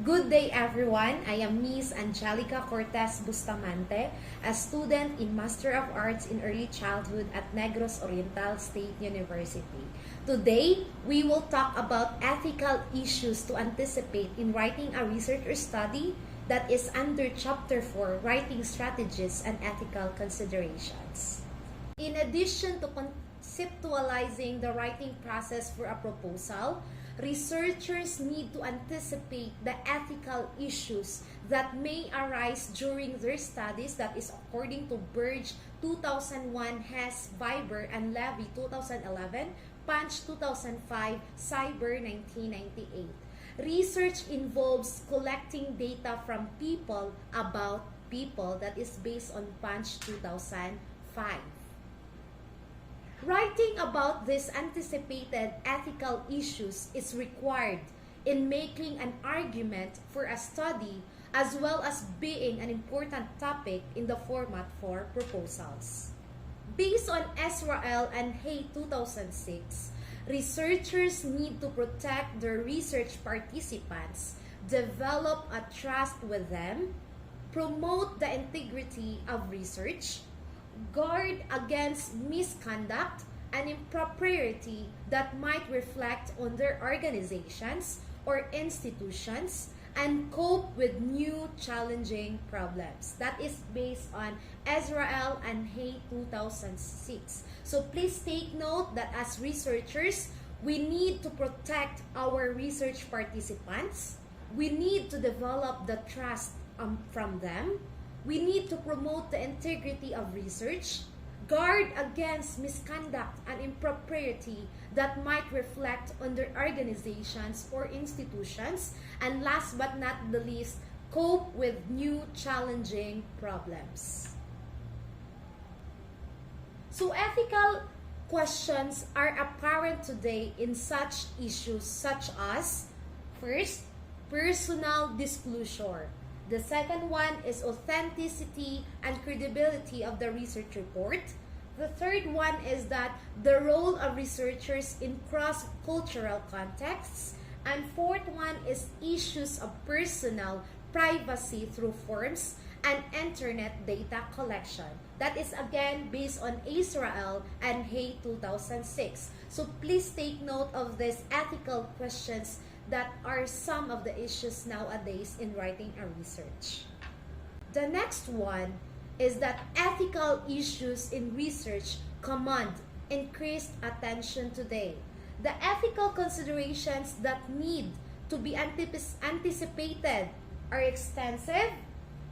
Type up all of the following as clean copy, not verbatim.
Good day everyone, I am Miss Angelica Cortez Bustamante, a student in Master of Arts in Early Childhood at Negros Oriental State University. Today, we will talk about ethical issues to anticipate in writing a research or study that is under Chapter 4, Writing Strategies and Ethical Considerations. In addition to conceptualizing the writing process for a proposal, researchers need to anticipate the ethical issues that may arise during their studies, that is according to Burge 2001, Hess, Viber, and Levy 2011, Punch 2005, Cyber 1998. Research involves collecting data from people about people, that is based on Punch 2005. Writing about these anticipated ethical issues is required in making an argument for a study as well as being an important topic in the format for proposals. Based on Israel and Hay 2006, researchers need to protect their research participants, develop a trust with them, promote the integrity of research, guard against misconduct and impropriety that might reflect on their organizations or institutions, and cope with new challenging problems. That is based on Israel and Hay 2006. So please take note that as researchers, we need to protect our research participants. We need to develop the trust from them. We need to promote the integrity of research, guard against misconduct and impropriety that might reflect on their organizations or institutions, and last but not the least, cope with new challenging problems. So ethical questions are apparent today in such issues such as, first, personal disclosure. The second one is authenticity and credibility of the research report. The third one is that the role of researchers in cross-cultural contexts. And fourth one is issues of personal privacy through forms and internet data collection. That is again based on Israel and Hay 2006. So please take note of these ethical questions that are some of the issues nowadays in writing a research. The next one is that ethical issues in research command increased attention today. The ethical considerations that need to be anticipated are extensive,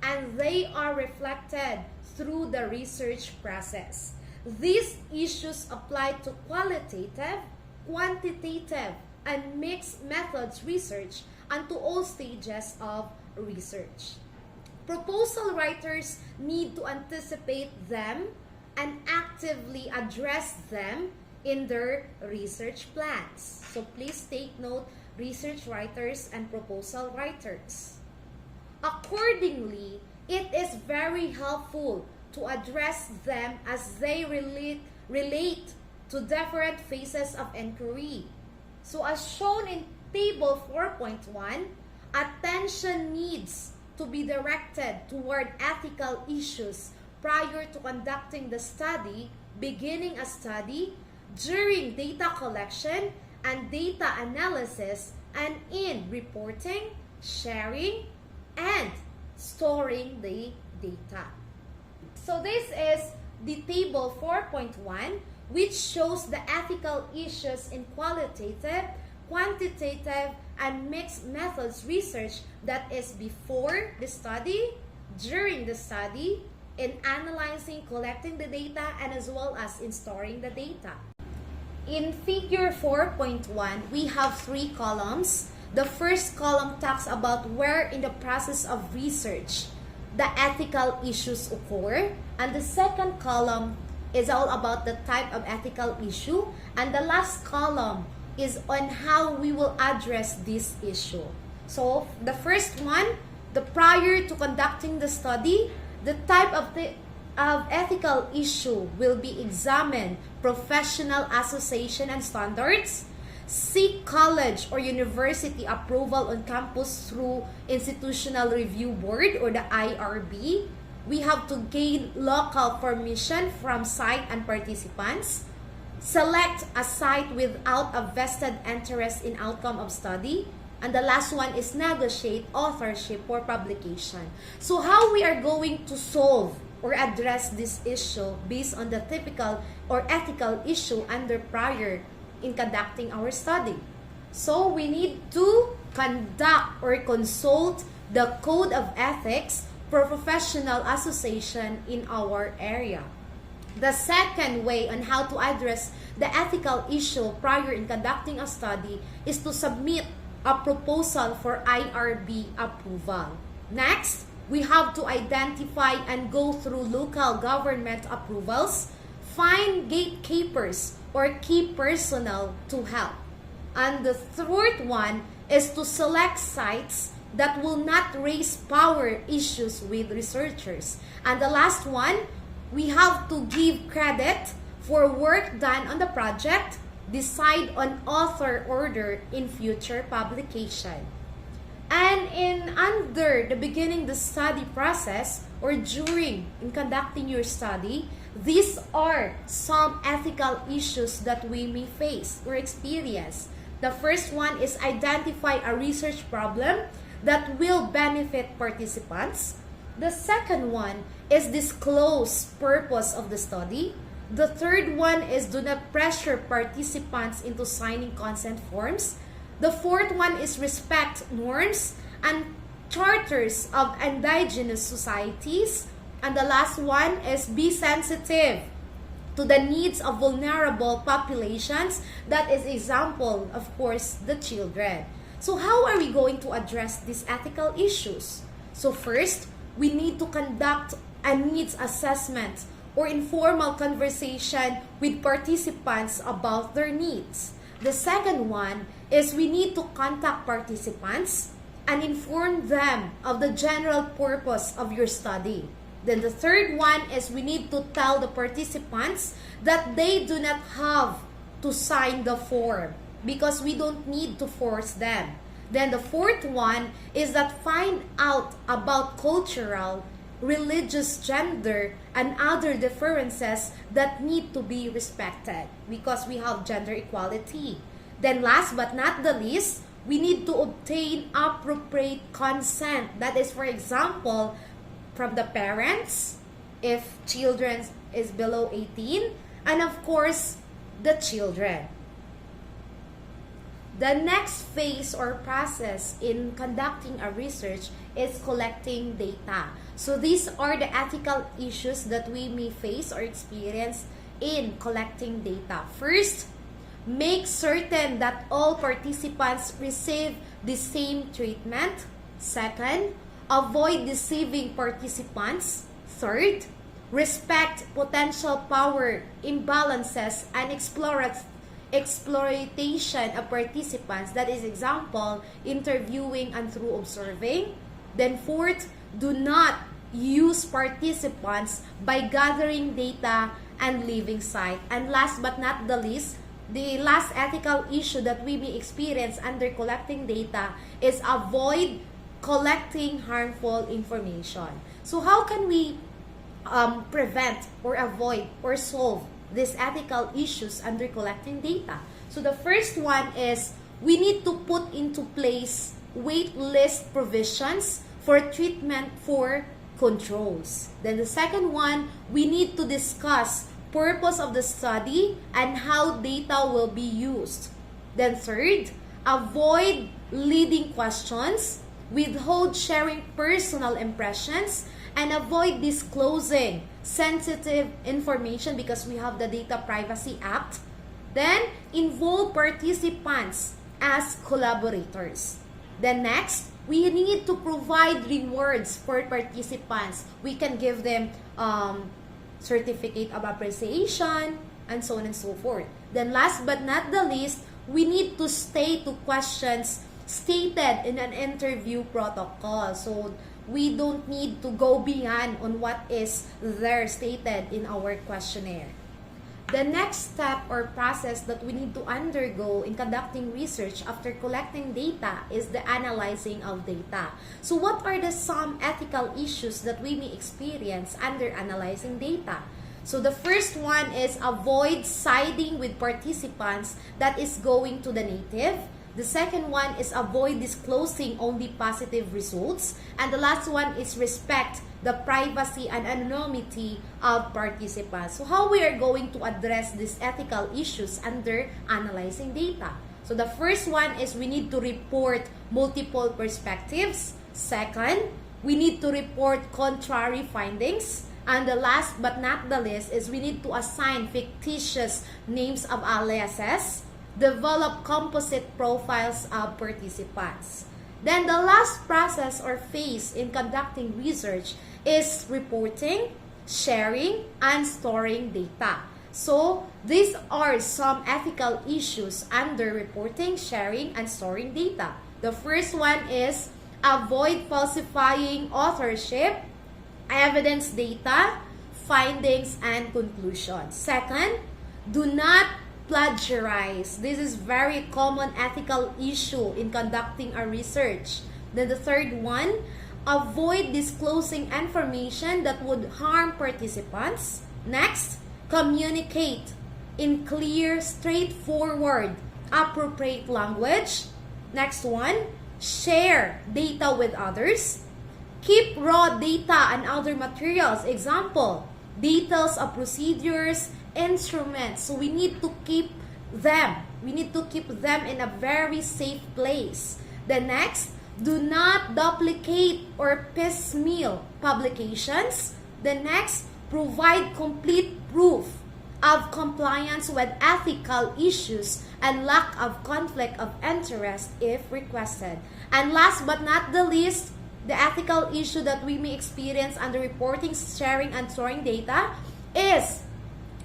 and they are reflected through the research process. These issues apply to qualitative, quantitative, and mixed methods research and to all stages of research. Proposal writers need to anticipate them and actively address them in their research plans. So please take note, research writers and proposal writers. Accordingly, it is very helpful to address them as they relate to different phases of inquiry. So as shown in Table 4.1, attention needs to be directed toward ethical issues prior to conducting the study, beginning a study, during data collection and data analysis, and in reporting, sharing, and storing the data. So this is the Table 4.1, which shows the ethical issues in qualitative, quantitative, and mixed methods research that is before the study, during the study, in analyzing, collecting the data, and as well as in storing the data. In Figure 4.1, we have three columns. The first column talks about where in the process of research the ethical issues occur, and the second column is all about the type of ethical issue, and the last column is on how we will address this issue. So the first one, the prior to conducting the study, the type of ethical issue will be examined, professional association and standards, seek college or university approval on campus through Institutional Review Board or the IRB. We have to gain local permission from site and participants. Select a site without a vested interest in outcome of study. And the last one is negotiate authorship for publication. So how we are going to solve or address this issue based on the typical or ethical issue under prior in conducting our study. So we need to conduct or consult the Code of Ethics for professional association in our area. The second way on how to address the ethical issue prior in conducting a study is to submit a proposal for IRB approval. Next, we have to identify and go through local government approvals, find gatekeepers or key personnel to help. And the third one is to select sites that will not raise power issues with researchers. And the last one, we have to give credit for work done on the project, decide on author order in future publication. And in under the beginning the study process or during in conducting your study, these are some ethical issues that we may face or experience. The first one is identify a research problem that will benefit participants. The second one is disclose purpose of the study. The third one is do not pressure participants into signing consent forms. The fourth one is respect norms and charters of indigenous societies. And the last one is be sensitive to the needs of vulnerable populations. That is example, of course, the children. So how are we going to address these ethical issues? So first, we need to conduct a needs assessment or informal conversation with participants about their needs. The second one is we need to contact participants and inform them of the general purpose of your study. Then the third one is we need to tell the participants that they do not have to sign the form because we don't need to force them. Then the fourth one is that find out about cultural, religious, gender, and other differences that need to be respected because we have gender equality. Then last but not the least, we need to obtain appropriate consent. That is, for example, from the parents, if children is below 18, and of course, the children. The next phase or process in conducting a research is collecting data. So these are the ethical issues that we may face or experience in collecting data. First, make certain that all participants receive the same treatment. Second, avoid deceiving participants. Third, respect potential power imbalances and exploitation of participants. That is example, interviewing and through observing. Then fourth, do not use participants by gathering data and leaving site. And last but not the least, the last ethical issue that we may experience under collecting data is avoid collecting harmful information. So how can we prevent or avoid or solve these ethical issues under collecting data? So the first one is we need to put into place wait list provisions for treatment for controls. Then the second one, we need to discuss purpose of the study and how data will be used. Then third, avoid leading questions, withhold sharing personal impressions, and avoid disclosing sensitive information because we have the Data Privacy Act. Then, involve participants as collaborators. Then next, we need to provide rewards for participants. We can give them certificate of appreciation and so on and so forth. Then last but not the least, we need to stay to questions stated in an interview protocol. So we don't need to go beyond on what is there stated in our questionnaire. The next step or process that we need to undergo in conducting research after collecting data is the analyzing of data. So what are the some ethical issues that we may experience under analyzing data? So the first one is avoid siding with participants that is going to the native. The second one is avoid disclosing only positive results. And the last one is respect the privacy and anonymity of participants. So how we are going to address these ethical issues under analyzing data? So the first one is we need to report multiple perspectives. Second, we need to report contrary findings. And the last but not the least is we need to assign fictitious names of aliases, develop composite profiles of participants. Then the last process or phase in conducting research is reporting, sharing, and storing data. So these are some ethical issues under reporting, sharing, and storing data. The first one is avoid falsifying authorship, evidence data, findings, and conclusions. Second, do not plagiarize. This is very common ethical issue in conducting a research. Then the third one, avoid disclosing information that would harm participants. Next, communicate in clear, straightforward, appropriate language. Next one, share data with others. Keep raw data and other materials. Example, details of procedures, instruments. So we need to keep them. We need to keep them in a very safe place. The next, do not duplicate or piecemeal publications. The next, provide complete proof of compliance with ethical issues and lack of conflict of interest if requested. And last but not the least, the ethical issue that we may experience under reporting, sharing, and storing data is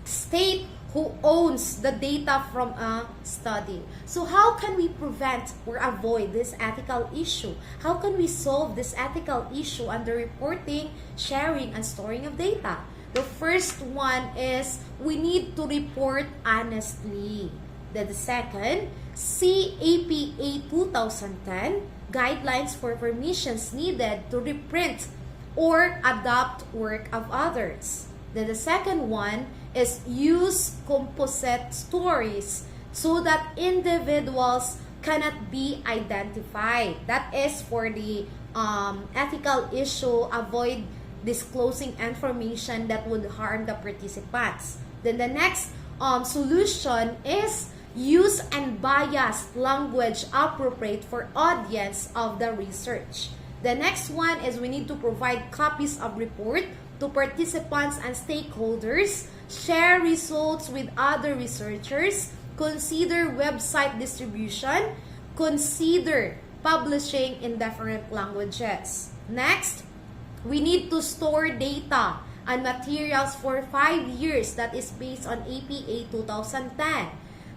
state who owns the data from a study. So how can we prevent or avoid this ethical issue? How can we solve this ethical issue under reporting, sharing, and storing of data? The first one is we need to report honestly. Then the second, see APA 2010 guidelines for permissions needed to reprint or adopt work of others. Then the second one is use composite stories so that individuals cannot be identified. That is for the ethical issue, avoid disclosing information that would harm the participants. Then the next solution is use unbiased language appropriate for audience of the research. The next one is we need to provide copies of report to participants and stakeholders, share results with other researchers, consider website distribution, consider publishing in different languages. Next, we need to store data and materials for 5 years that is based on APA 2010.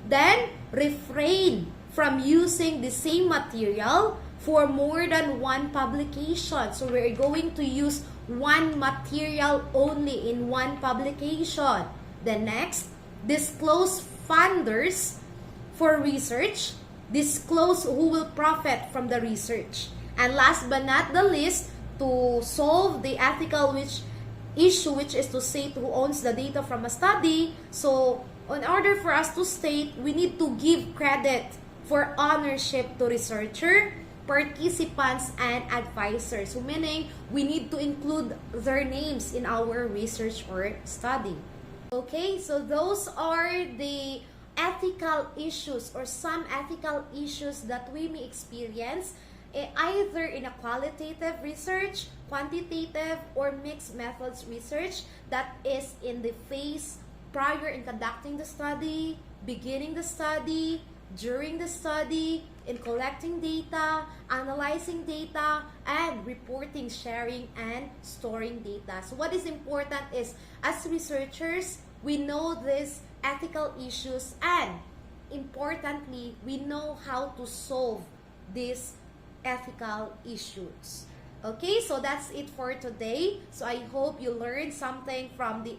Then, refrain from using the same material for more than one publication. So, we're going to use one material only in one publication. The next, disclose funders for research. Disclose who will profit from the research. And last but not the least, to solve the ethical issue, which is to state who owns the data from a study. So, in order for us to state, we need to give credit for ownership to researcher, participants, and advisors. So, meaning, we need to include their names in our research or study. Okay, so those are the ethical issues or some ethical issues that we may experience either in a qualitative research, quantitative, or mixed methods research that is in the phase prior in conducting the study, beginning the study, during the study, in collecting data, analyzing data, and reporting, sharing, and storing data. So what is important is, as researchers, we know these ethical issues, and importantly, we know how to solve these ethical issues. Okay, so that's it for today. So I hope you learned something from the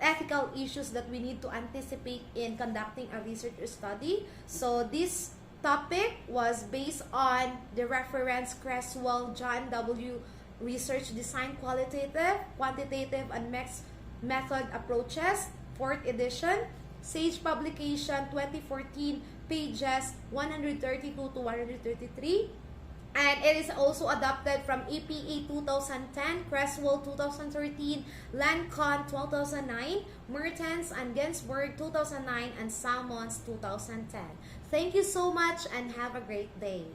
ethical issues that we need to anticipate in conducting a research study. So this topic was based on the reference Creswell John W. Research Design Qualitative, Quantitative, and Mixed Method Approaches, 4th edition, Sage Publication 2014, pages 132 to 133. And it is also adopted from EPA 2010, Creswell 2013, Lancon 2009, Mertens and Ginsburg 2009, and Salmons 2010. Thank you so much and have a great day.